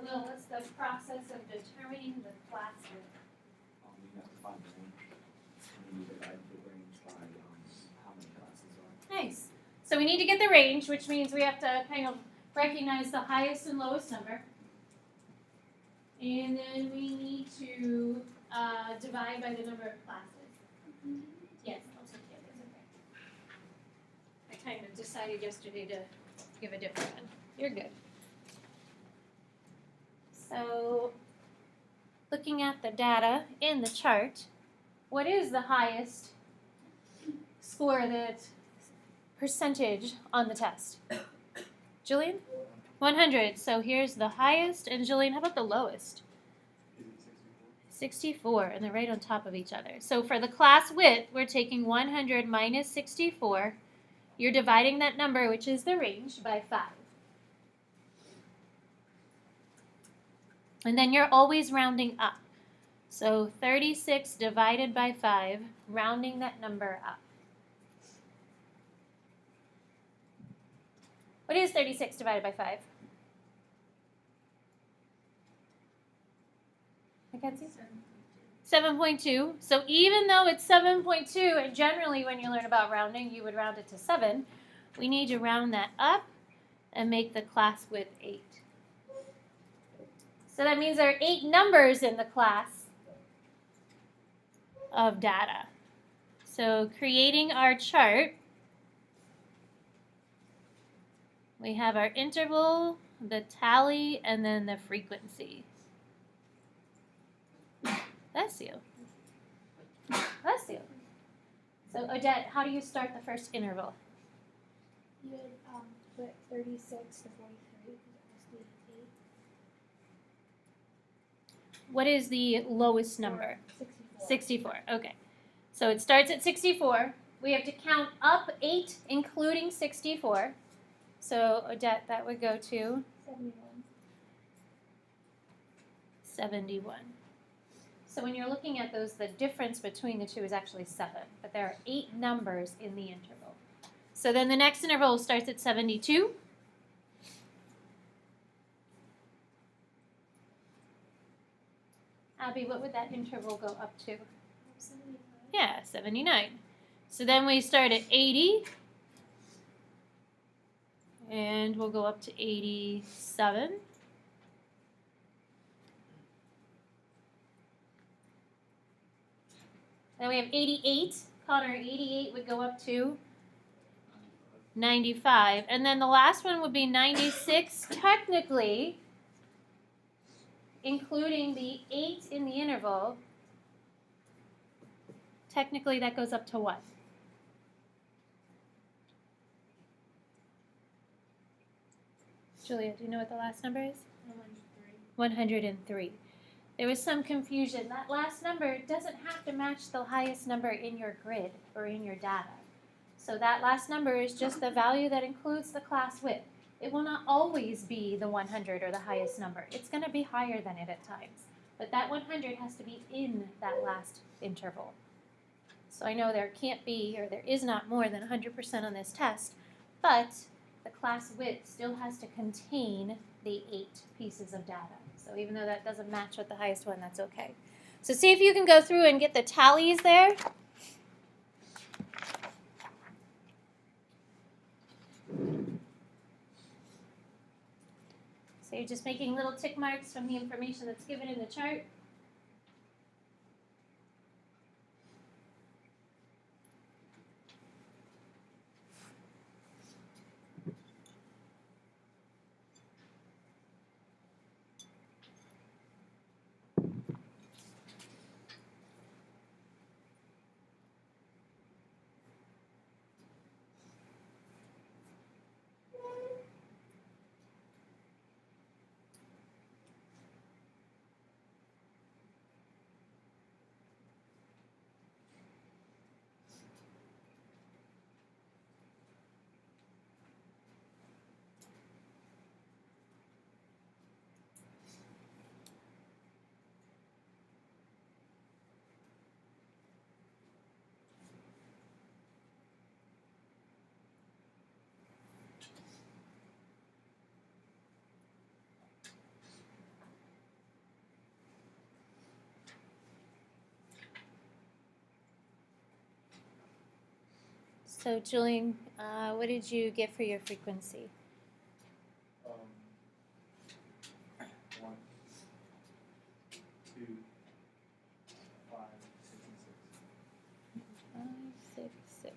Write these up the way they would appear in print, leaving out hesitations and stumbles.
Will, what's the process of determining the class width? You have to find the range, and then you divide the range by how many classes are. Nice. So we need to get the range, which means we have to kind of recognize the highest and lowest number. And then we need to divide by the number of classes. Yes, I'll take the others, okay. I kind of decided yesterday to give a different one. You're good. So, looking at the data in the chart, what is the highest score that percentage on the test? Jillian? 100. So here's the highest, and Jillian, how about the lowest? 64, and they're right on top of each other. So for the class width, we're taking 100 minus 64. You're dividing that number, which is the range, by 5. And then you're always rounding up. So 36 divided by 5, rounding that number up. What is 36 divided by 5? Mackenzie? 7.2. So even though it's 7.2, and generally when you learn about rounding, you would round it to 7, we need to round that up and make the class width 8. So that means there are 8 numbers in the class of data. So creating our chart, we have our interval, the tally, and then the frequency. Bless you. Bless you. So Odette, how do you start the first interval? You would put 36 to 43 because it must be 8. What is the lowest number? 64. 64. Okay. So it starts at 64. We have to count up 8, including 64. So Odette, that would go to 71. 71. So when you're looking at those, the difference between the two is actually 7. But there are 8 numbers in the interval. So then the next interval starts at 72. Abby, what would that interval go up to? 75. Yeah, 79. So then we start at 80. And we'll go up to 87. Then we have 88. Connor, 88 would go up to 95. And then the last one would be 96. Technically, including the 8 in the interval, technically that goes up to what? Julia, do you know what the last number is? 103. There was some confusion. That last number doesn't have to match the highest number in your grid or in your data. So that last number is just the value that includes the class width. It will not always be the 100 or the highest number. It's going to be higher than it at times. But that 100 has to be in that last interval. So I know there can't be, or there is not more than 100% on this test, but the class width still has to contain the 8 pieces of data. So even though that doesn't match with the highest one, that's okay. So see if you can go through and get the tallies there. So you're just making little tick marks from the information that's given in the chart. So Julian, what did you get for your frequency? 1, 2, 5, 6, and 6. 5, 6, 6.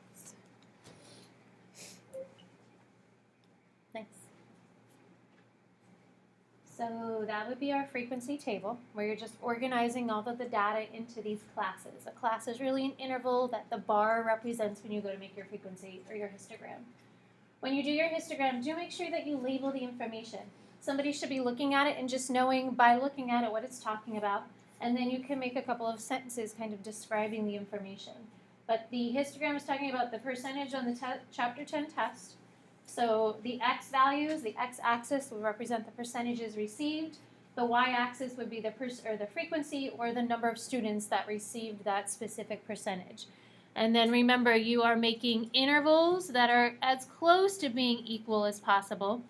Nice. So that would be our frequency table, where you're just organizing all of the data into these classes. A class is really an interval that the bar represents when you go to make your frequency or your histogram. When you do your histogram, do make sure that you label the information. Somebody should be looking at it and just knowing by looking at it what it's talking about, and then you can make a couple of sentences kind of describing the information. But the histogram is talking about the percentage on the Chapter 10 test. So the x values, the x-axis will represent the percentages received. The y-axis would be the frequency or the number of students that received that specific percentage. And then remember, you are making intervals that are as close to being equal as possible.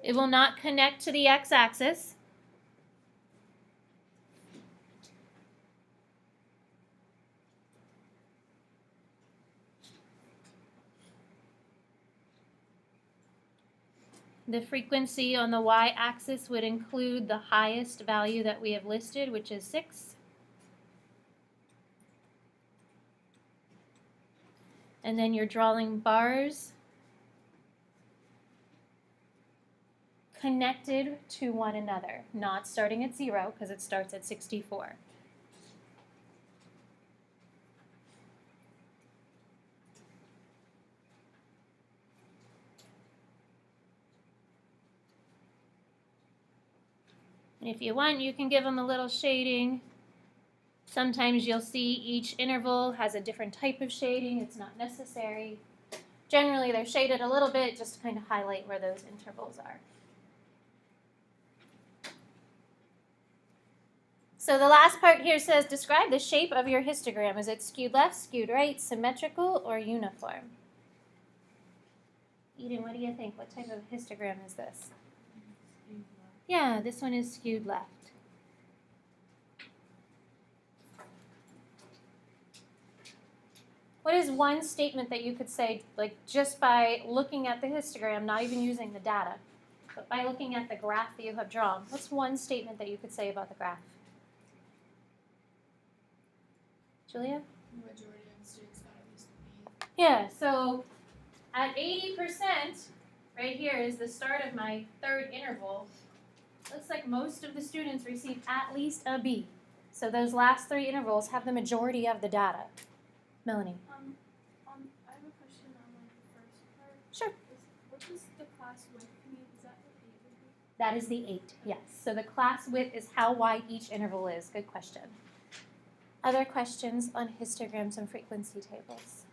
It will not connect to the x-axis. The frequency on the y-axis would include the highest value that we have listed, which is 6. And then you're drawing bars connected to one another, not starting at 0 because it starts at 64. And if you want, you can give them a little shading. Sometimes you'll see each interval has a different type of shading. It's not necessary. Generally, they're shaded a little bit just to kind of highlight where those intervals are. So the last part here says, describe the shape of your histogram. Is it skewed left, skewed right, symmetrical, or uniform? Eden, what do you think? What type of histogram is this? Yeah, this one is skewed left. What is one statement that you could say, like just by looking at the histogram, not even using the data, but by looking at the graph that you have drawn? What's one statement that you could say about the graph? Julia? The majority of the students got at least a B. Yeah, so at 80%, right here is the start of my third interval. Looks like most of the students received at least a B. So those last 3 intervals have the majority of the data. Melanie? I have a question on like the first part. Sure. What does the class width mean? Is that what 8 would be? That is the 8, yes. So the class width is how wide each interval is. Good question. Other questions on histograms and frequency tables?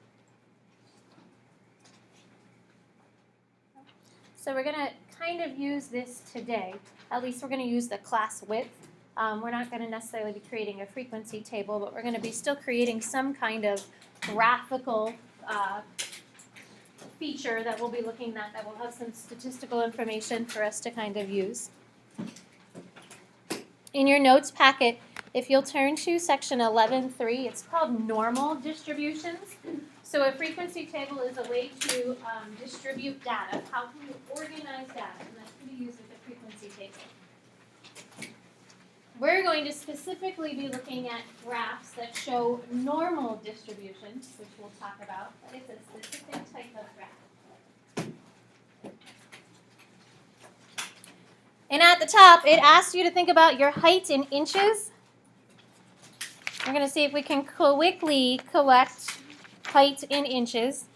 So we're going to kind of use this today. At least we're going to use the class width. We're not going to necessarily be creating a frequency table, but we're going to be still creating some kind of graphical feature that we'll be looking at that will have some statistical information for us to kind of use. In your notes packet, if you'll turn to section 11.3, it's called normal distributions. So a frequency table is a way to distribute data. How can you organize data? And that's going to be used with a frequency table. We're going to specifically be looking at graphs that show normal distributions, which we'll talk about. But it's a specific type of graph. And at the top, it asks you to think about your height in inches. We're going to see if we can quickly collect height in inches.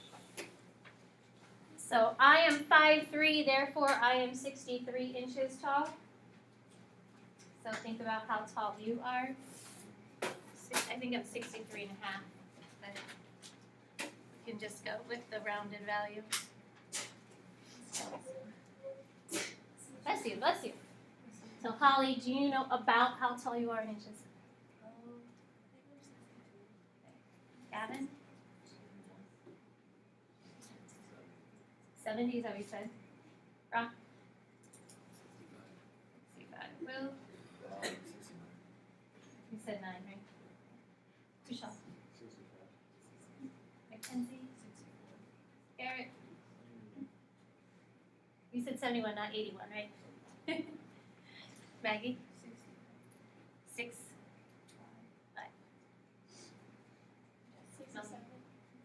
So I am 5'3", therefore I am 63 inches tall. So think about how tall you are. I think I'm 63 and a half, but you can just go with the rounded value. Bless you, bless you. So Holly, do you know about how tall you are in inches? Gavin? 70 is that what you said? Rock? 65. Will? You said 9, right? Michelle? Mackenzie? You said 71, not 81, right? Maggie? 6. 67.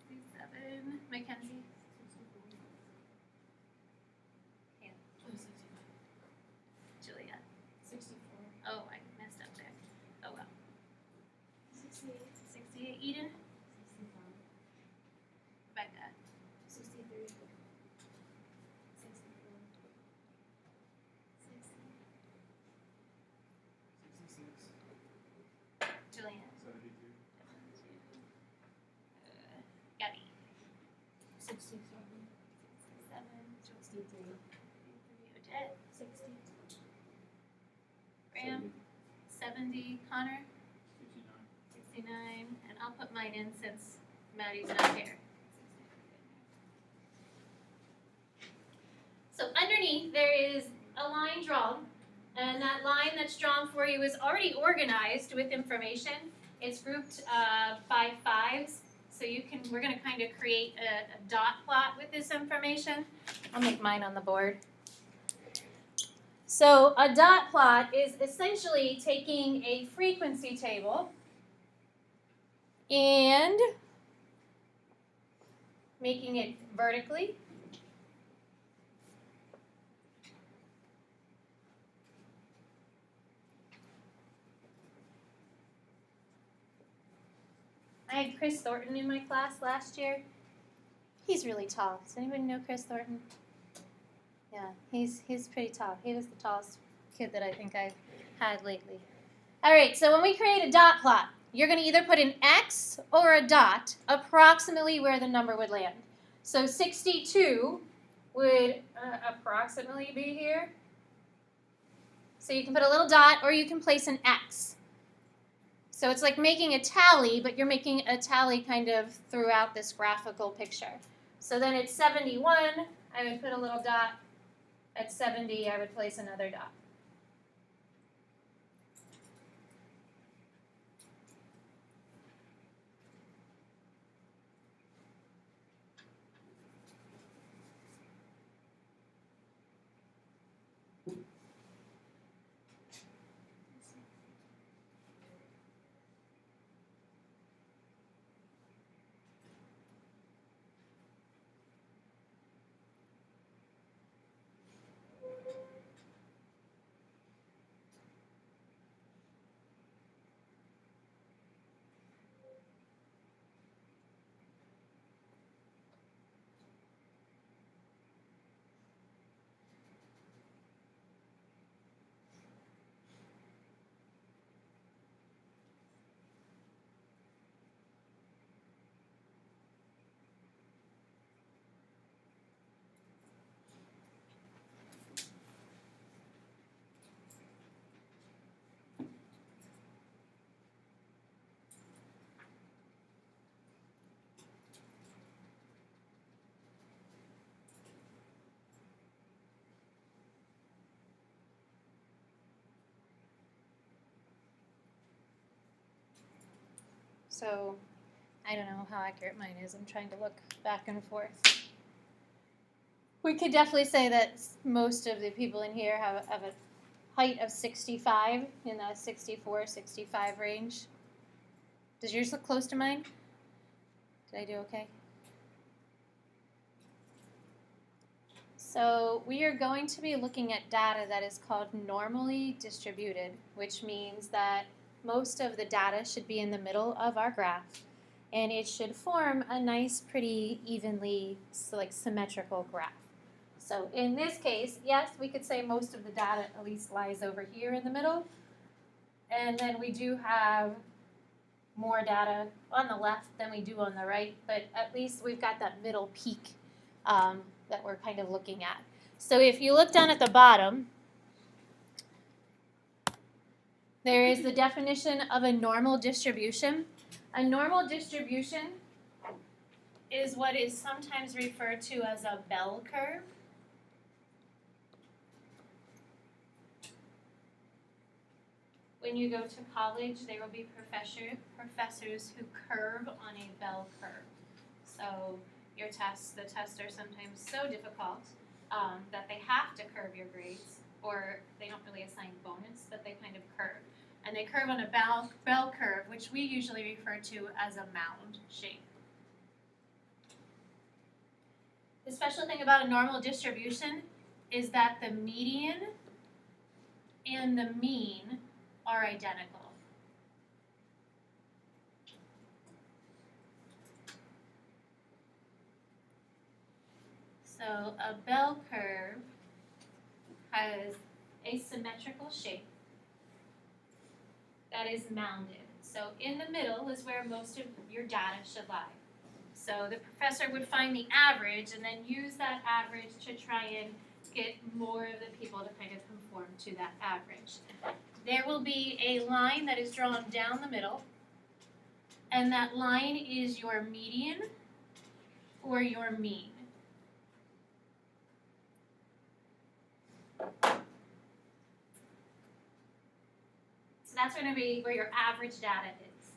67. Mackenzie? Julia? 64. Oh, I messed up there. Oh well. 68. 68. Eden? Rebecca? 63. 64. 66. Julian? 72. Gabby? 67. 7. 63. Odette? 60. Graham? 70. Connor? 69. 69. And I'll put mine in since Maddie's not here. So underneath there is a line drawn, and that line that's drawn for you is already organized with information. It's grouped by 5s, so we're going to kind of create a dot plot with this information. I'll make mine on the board. So a dot plot is essentially taking a frequency table and making it vertically. I had Chris Thornton in my class last year. He's really tall. Does anybody know Chris Thornton? Yeah, he's pretty tall. He was the tallest kid that I think I've had lately. All right, so when we create a dot plot, you're going to either put an X or a dot approximately where the number would land. So 62 would approximately be here. So you can put a little dot or you can place an X. So it's like making a tally, but you're making a tally kind of throughout this graphical picture. So then at 71, I would put a little dot. At 70, I would place another dot. So I don't know how accurate mine is. I'm trying to look back and forth. We could definitely say that most of the people in here have a height of 65, in the 64, 65 range. Does yours look close to mine? Did I do okay? So we are going to be looking at data that is called normally distributed, which means that most of the data should be in the middle of our graph, and it should form a nice, pretty evenly symmetrical graph. So in this case, yes, we could say most of the data at least lies over here in the middle, and then we do have more data on the left than we do on the right, but at least we've got that middle peak that we're kind of looking at. So if you look down at the bottom, there is the definition of a normal distribution. A normal distribution is what is sometimes referred to as a bell curve. When you go to college, there will be professors who curve on a bell curve. So the tests are sometimes so difficult. that they have to curve your grades, or they don't really assign bonus, but they kind of curve. And they curve on a bell curve, which we usually refer to as a mound shape. The special thing about a normal distribution is that the median and the mean are identical. So a bell curve has a symmetrical shape that is mounded. So in the middle is where most of your data should lie. So the professor would find the average and then use that average to try and get more of the people to kind of conform to that average. There will be a line that is drawn down the middle, and that line is your median or your mean. So that's going to be where your average data is.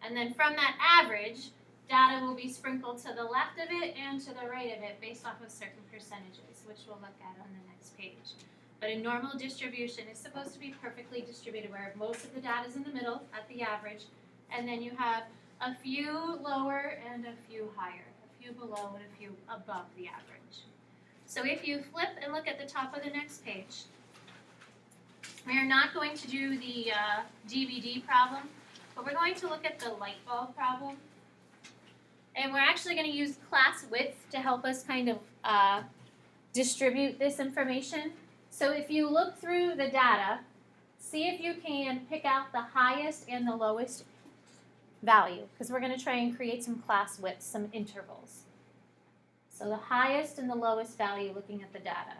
And then from that average, data will be sprinkled to the left of it and to the right of it based off of certain percentages, which we'll look at on the next page. But a normal distribution is supposed to be perfectly distributed, where most of the data is in the middle at the average, and then you have a few lower and a few higher, a few below and a few above the average. So if you flip and look at the top of the next page, we are not going to do the DVD problem, but we're going to look at the light bulb problem. And we're actually going to use class width to help us kind of distribute this information. So if you look through the data, see if you can pick out the highest and the lowest value, because we're going to try and create some class widths, some intervals. So the highest and the lowest value looking at the data.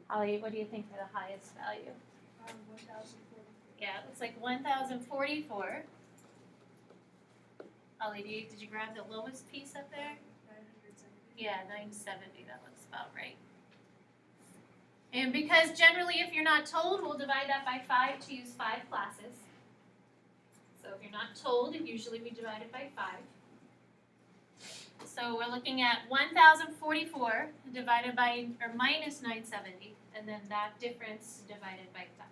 Holly, what do you think for the highest value? 1,044. Yeah, it looks like 1,044. Holly, did you grab the lowest piece up there? 970. Yeah, 970, that looks about right. And because generally if you're not told, we'll divide that by 5 to use 5 classes. So if you're not told, usually we divide it by 5. So we're looking at 1,044 divided by, or minus 970, and then that difference divided by 5.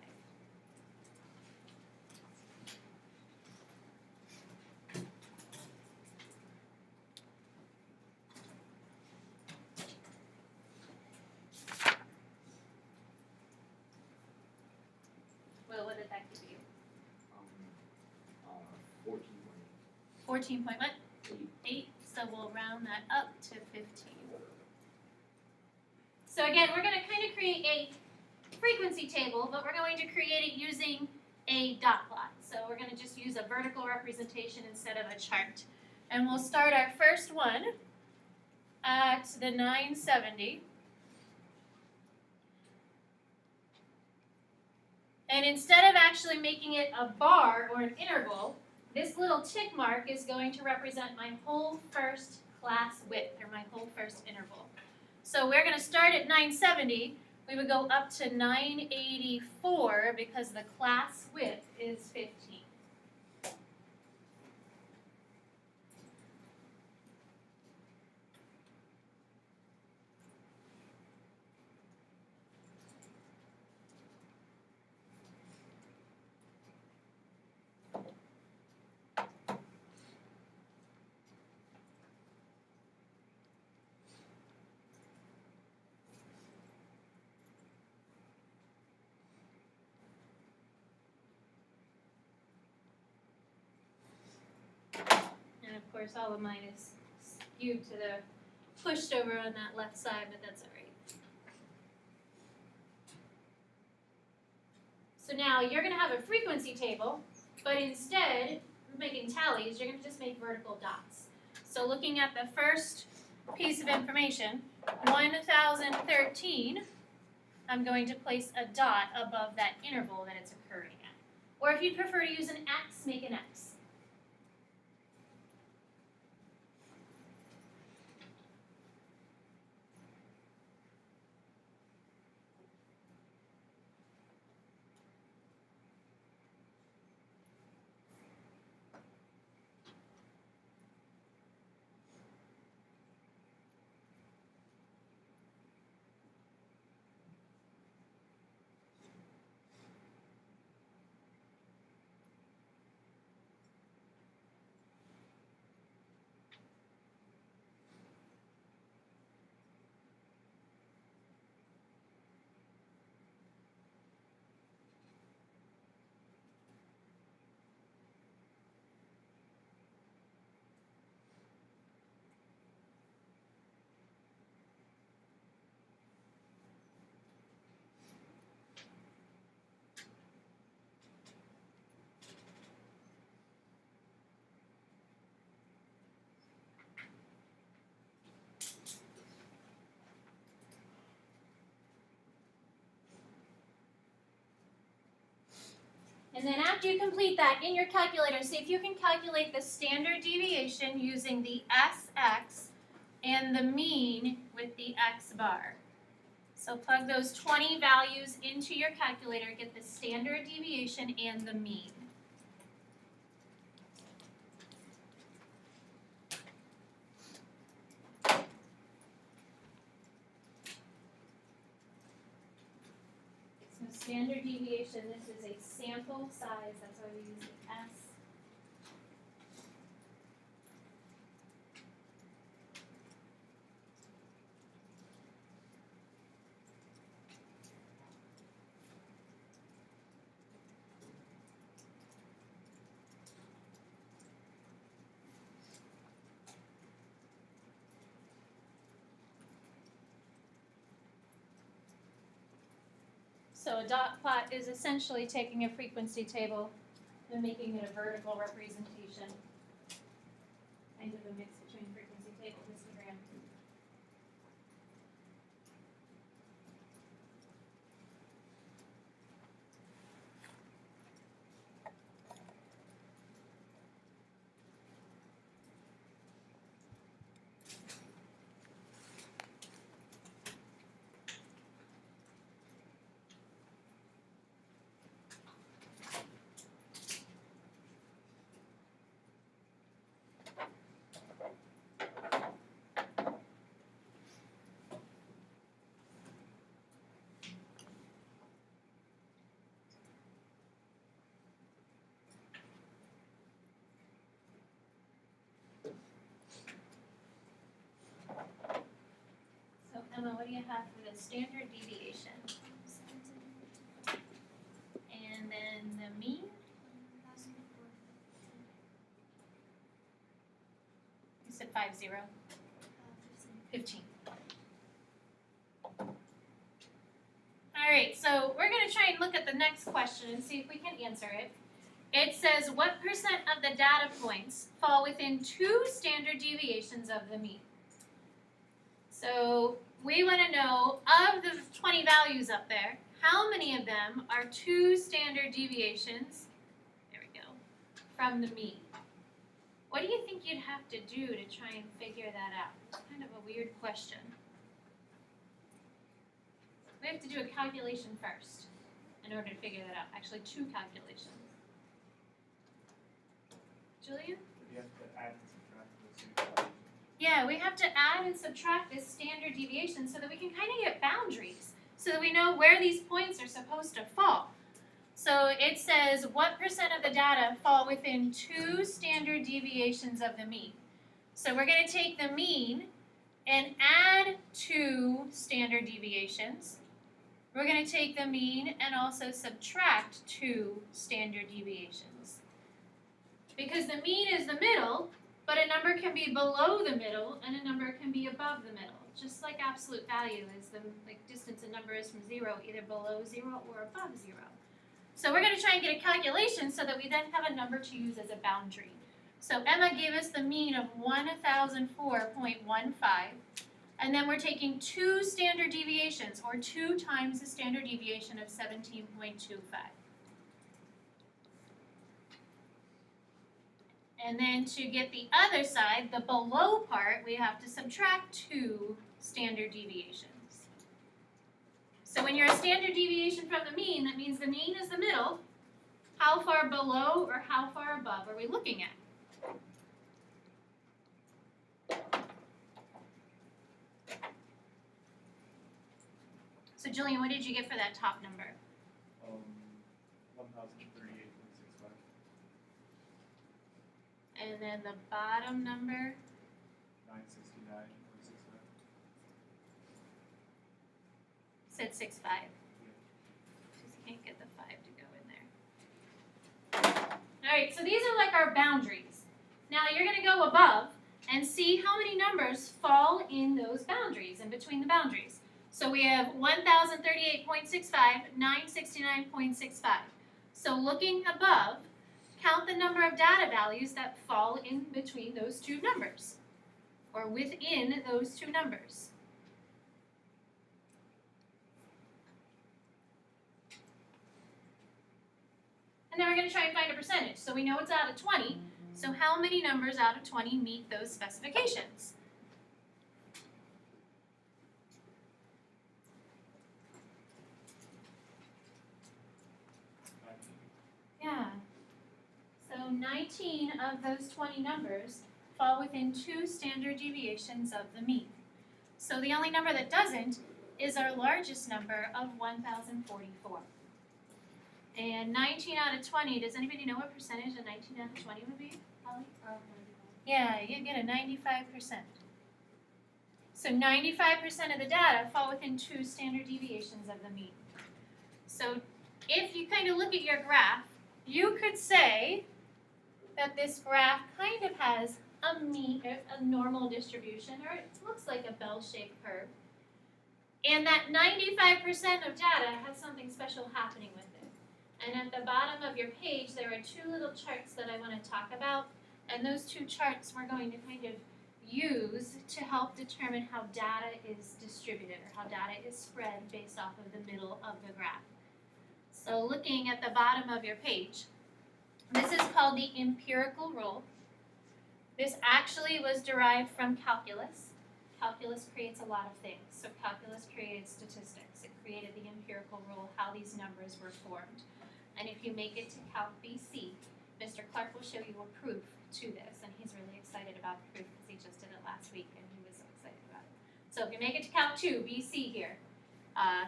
Will, what did that give you? 14.8. 14 point what? 8. So we'll round that up to 15. So again, we're going to kind of create a frequency table, but we're going to create it using a dot plot. So we're going to just use a vertical representation instead of a chart. And we'll start our first one at the 970. And instead of actually making it a bar or an interval, this little tick mark is going to represent my whole first class width, or my whole first interval. So we're going to start at 970. We would go up to 984 because the class width is 15. And of course, all of mine is skewed to the pushed over on that left side, but that's all right. So now you're going to have a frequency table, but instead of making tallies, you're going to just make vertical dots. So looking at the first piece of information, 1013, I'm going to place a dot above that interval that it's occurring at. Or if you'd prefer to use an X, make an X. And then after you complete that in your calculator, see if you can calculate the standard deviation using the SX and the mean with the X bar. So plug those 20 values into your calculator, get the standard deviation and the mean. So standard deviation, this is a sample size, that's why we use the S. So a dot plot is essentially taking a frequency table and making it a vertical representation. Kind of a mix between frequency table and histogram. So Emma, what do you have for the standard deviation? And then the mean? You said 50? 15. Alright, so we're going to try and look at the next question and see if we can answer it. It says, what percent of the data points fall within 2 standard deviations of the mean? So we want to know, of the 20 values up there, how many of them are 2 standard deviations, there we go, from the mean? What do you think you'd have to do to try and figure that out? It's kind of a weird question. We have to do a calculation first in order to figure that out. Actually, 2 calculations. Julian? You have to add and subtract those 2 values. Yeah, we have to add and subtract this standard deviation so that we can kind of get boundaries, so that we know where these points are supposed to fall. So it says, what percent of the data fall within 2 standard deviations of the mean? So we're going to take the mean and add 2 standard deviations. We're going to take the mean and also subtract 2 standard deviations. Because the mean is the middle, but a number can be below the middle and a number can be above the middle. Just like absolute value is the distance a number is from 0, either below 0 or above 0. So we're going to try and get a calculation so that we then have a number to use as a boundary. So Emma gave us the mean of 1004.15, and then we're taking 2 standard deviations, or 2 times the standard deviation of 17.25. And then to get the other side, the below part, we have to subtract 2 standard deviations. So when you're a standard deviation from the mean, that means the mean is the middle. How far below or how far above are we looking at? So Jillian, what did you get for that top number? 1038.65. And then the bottom number? 969.65. Said 6.5. Just can't get the 5 to go in there. Alright, so these are like our boundaries. Now you're going to go above and see how many numbers fall in those boundaries, in between the boundaries. So we have 1038.65, 969.65. So looking above, count the number of data values that fall in between those 2 numbers, or within those 2 numbers. And then we're going to try and find a percentage. So we know it's out of 20. So how many numbers out of 20 meet those specifications? Yeah. So 19 of those 20 numbers fall within 2 standard deviations of the mean. So the only number that doesn't is our largest number of 1,044. And 19 out of 20, does anybody know what percentage of 19 out of 20 would be, Holly? Yeah, you get a 95%. So 95% of the data fall within 2 standard deviations of the mean. So if you kind of look at your graph, you could say that this graph kind of has a normal distribution, or it looks like a bell-shaped curve. And that 95% of data has something special happening with it. And at the bottom of your page, there are 2 little charts that I want to talk about. And those 2 charts we're going to kind of use to help determine how data is distributed or how data is spread based off of the middle of the graph. So looking at the bottom of your page, this is called the empirical rule. This actually was derived from calculus. Calculus creates a lot of things. So calculus created statistics. It created the empirical rule, how these numbers were formed. And if you make it to Calc BC, Mr. Clark will show you a proof to this, and he's really excited about the proof because he just did it last week and he was so excited about it. So if you make it to Calc 2 BC here,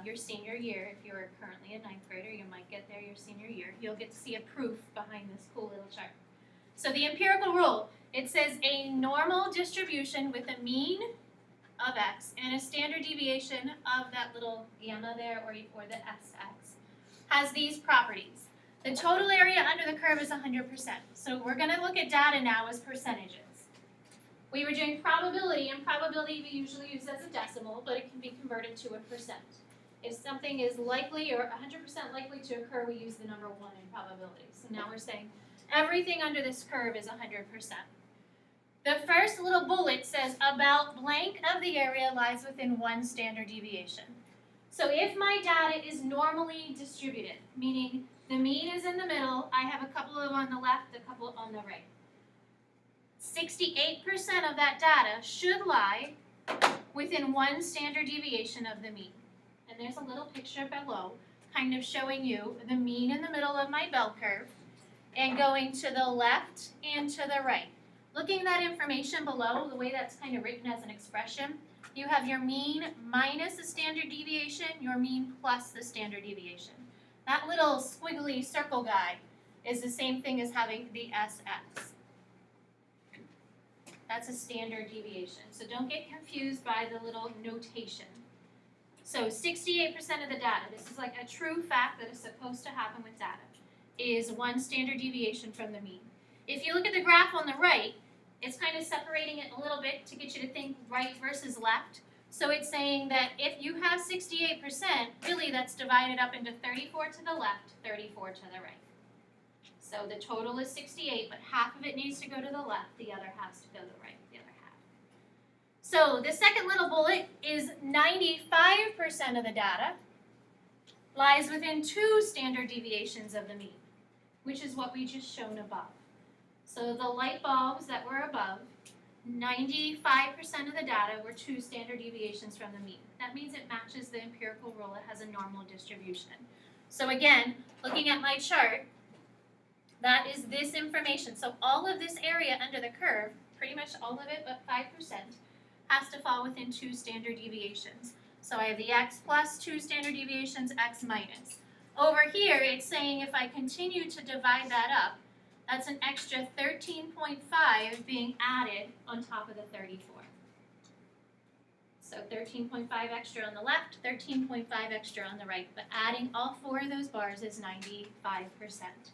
your senior year, if you're currently a 9th grader, you might get there your senior year, you'll get to see a proof behind this cool little chart. So the empirical rule, it says a normal distribution with a mean of x and a standard deviation of that little gamma there or the sx has these properties. The total area under the curve is 100%. So we're going to look at data now as percentages. We were doing probability, and probability we usually use as a decimal, but it can be converted to a percent. If something is likely or 100% likely to occur, we use the number 1 in probability. So now we're saying everything under this curve is 100%. The first little bullet says about blank of the area lies within 1 standard deviation. So if my data is normally distributed, meaning the mean is in the middle, I have a couple of on the left, a couple on the right. 68% of that data should lie within 1 standard deviation of the mean. And there's a little picture below kind of showing you the mean in the middle of my bell curve and going to the left and to the right. Looking at that information below, the way that's kind of written as an expression, you have your mean minus the standard deviation, your mean plus the standard deviation. That little squiggly circle guy is the same thing as having the SX. That's a standard deviation. So don't get confused by the little notation. So 68% of the data, this is like a true fact that is supposed to happen with data, is 1 standard deviation from the mean. If you look at the graph on the right, it's kind of separating it a little bit to get you to think right versus left. So it's saying that if you have 68%, really that's divided up into 34 to the left, 34 to the right. So the total is 68, but half of it needs to go to the left, the other has to go to the right, the other half. So the second little bullet is 95% of the data lies within 2 standard deviations of the mean, which is what we just shown above. So the light bulbs that were above, 95% of the data were 2 standard deviations from the mean. That means it matches the empirical rule. It has a normal distribution. So again, looking at my chart, that is this information. So all of this area under the curve, pretty much all of it but 5%, has to fall within 2 standard deviations. So I have the x plus 2 standard deviations, x minus. Over here, it's saying if I continue to divide that up, that's an extra 13.5 being added on top of the 34. So 13.5 extra on the left, 13.5 extra on the right, but adding all 4 of those bars is 95%.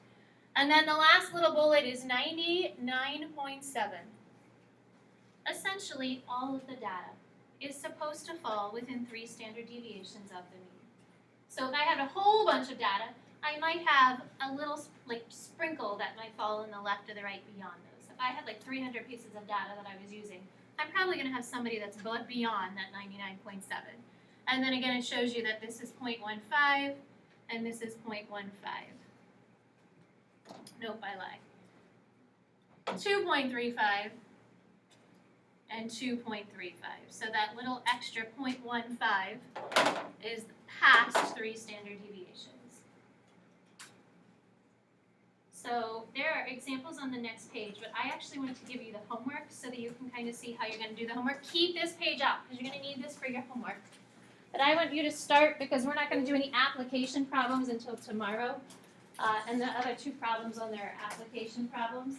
And then the last little bullet is 99.7. Essentially, all of the data is supposed to fall within 3 standard deviations of the mean. So if I had a whole bunch of data, I might have a little sprinkle that might fall in the left or the right beyond those. If I had 300 pieces of data that I was using, I'm probably going to have somebody that's beyond that 99.7. And then again, it shows you that this is 0.15 and this is 0.15. Nope, I lied. 2.35 and 2.35. So that little extra 0.15 is past 3 standard deviations. So there are examples on the next page, but I actually wanted to give you the homework so that you can kind of see how you're going to do the homework. Keep this page out because you're going to need this for your homework. But I want you to start because we're not going to do any application problems until tomorrow. And the other 2 problems on there are application problems.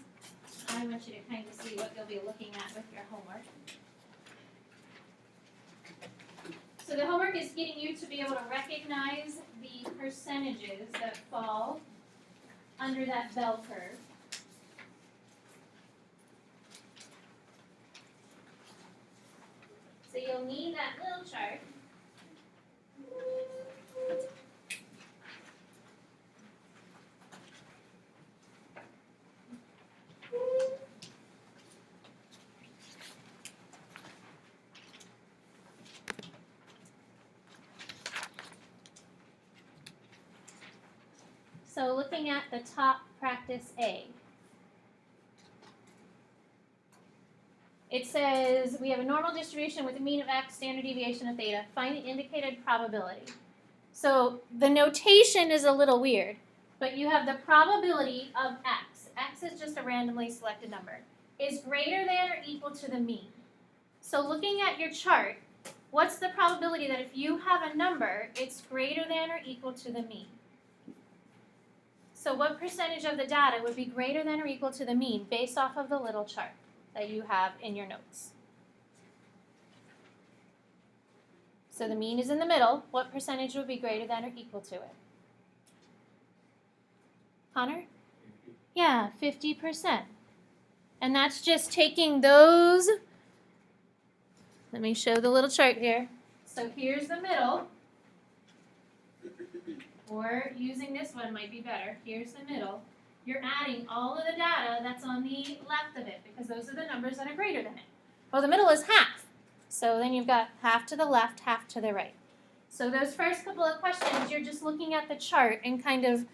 I want you to kind of see what you'll be looking at with your homework. So the homework is getting you to be able to recognize the percentages that fall under that bell curve. So you'll need that little chart. So looking at the top practice A. It says we have a normal distribution with a mean of x, standard deviation of theta. Find the indicated probability. So the notation is a little weird, but you have the probability of x. X is just a randomly selected number. Is greater than or equal to the mean. So looking at your chart, what's the probability that if you have a number, it's greater than or equal to the mean? So what percentage of the data would be greater than or equal to the mean based off of the little chart that you have in your notes? So the mean is in the middle. What percentage would be greater than or equal to it? Connor? Yeah, 50%. And that's just taking those. Let me show the little chart here. So here's the middle. Or using this one might be better. Here's the middle. You're adding all of the data that's on the left of it because those are the numbers that are greater than it. Well, the middle is half. So then you've got half to the left, half to the right. So those first couple of questions, you're just looking at the chart and kind of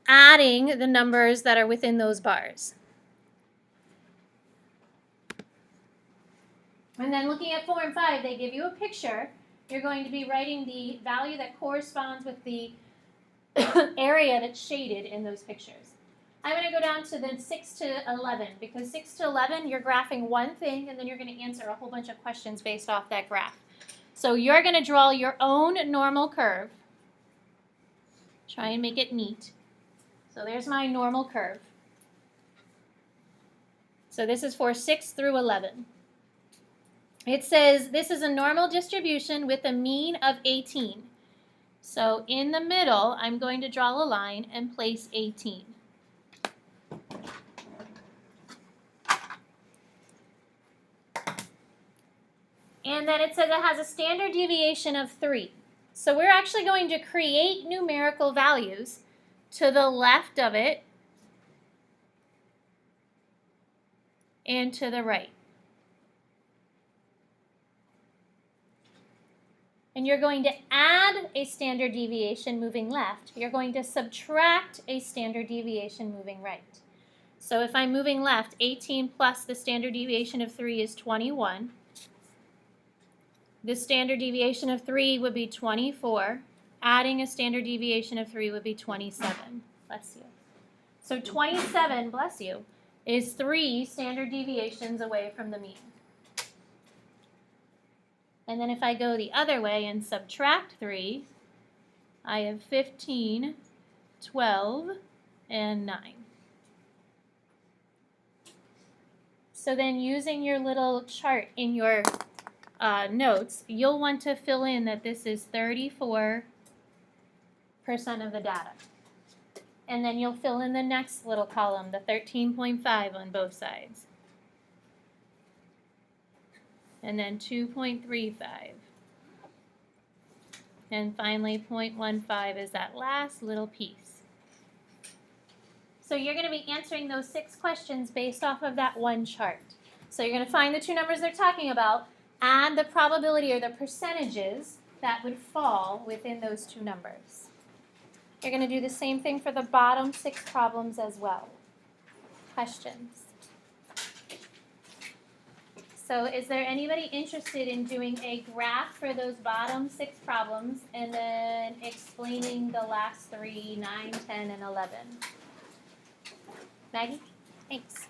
adding the numbers that are within those bars. And then looking at 4 and 5, they give you a picture. You're going to be writing the value that corresponds with the area that's shaded in those pictures. I'm going to go down to the 6 to 11 because 6 to 11 you're graphing one thing and then you're going to answer a whole bunch of questions based off that graph. So you're going to draw your own normal curve. Try and make it neat. So there's my normal curve. So this is for 6 through 11. It says this is a normal distribution with a mean of 18. So in the middle, I'm going to draw a line and place 18. And then it says it has a standard deviation of 3. So we're actually going to create numerical values to the left of it and to the right. And you're going to add a standard deviation moving left. You're going to subtract a standard deviation moving right. So if I'm moving left, 18 plus the standard deviation of 3 is 21. The standard deviation of 3 would be 24. Adding a standard deviation of 3 would be 27. Bless you. So 27, bless you, is 3 standard deviations away from the mean. And then if I go the other way and subtract 3, I have 15, 12, and 9. So then using your little chart in your notes, you'll want to fill in that this is 34% of the data. And then you'll fill in the next little column, the 13.5 on both sides. And then 2.35. And finally 0.15 is that last little piece. So you're going to be answering those 6 questions based off of that one chart. So you're going to find the 2 numbers they're talking about, add the probability or the percentages that would fall within those 2 numbers. You're going to do the same thing for the bottom 6 problems as well. Questions? So is there anybody interested in doing a graph for those bottom 6 problems and then explaining the last 3, 9, 10, and 11? Maggie? Thanks.